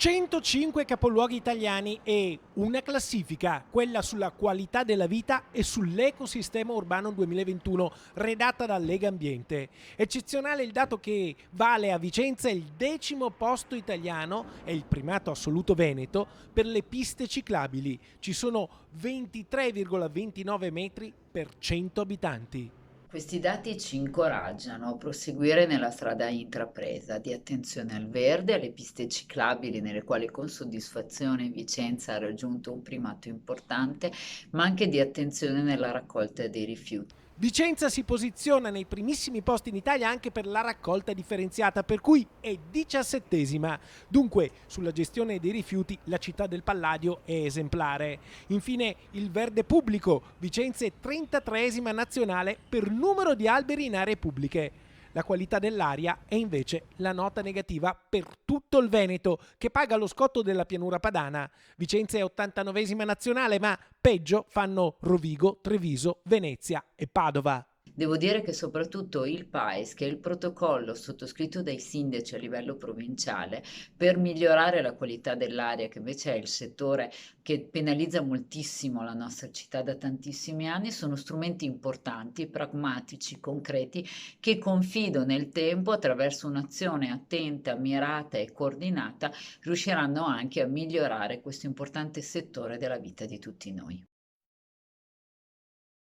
105 capoluoghi italiani e una classifica, quella sulla qualità della vita e sull'ecosistema urbano 2021, redatta da Lega Ambiente. Eccezionale il dato che vale a Vicenza il 10° posto italiano e il primato assoluto veneto per le piste ciclabili. Ci sono 23,29 metri per 100 abitanti. Questi dati ci incoraggiano a proseguire nella strada intrapresa di attenzione al verde, alle piste ciclabili nelle quali con soddisfazione Vicenza ha raggiunto un primato importante, ma anche di attenzione nella raccolta dei rifiuti. Vicenza si posiziona nei primissimi posti in Italia anche per la raccolta differenziata, per cui è 17ª. Dunque, sulla gestione dei rifiuti la città del Palladio è esemplare. Infine, il verde pubblico. Vicenza è 33ª nazionale per numero di alberi in aree pubbliche. La qualità dell'aria è invece la nota negativa per tutto il Veneto, che paga lo scotto della pianura padana. Vicenza è 89ª nazionale, ma peggio fanno Rovigo, Treviso, Venezia e Padova. Devo dire che soprattutto il PAES, che è il protocollo sottoscritto dai sindaci a livello provinciale per migliorare la qualità dell'aria, che invece è il settore che penalizza moltissimo la nostra città da tantissimi anni, sono strumenti importanti, pragmatici, concreti, che confido nel tempo, attraverso un'azione attenta, mirata e coordinata, riusciranno anche a migliorare questo importante settore della vita di tutti noi.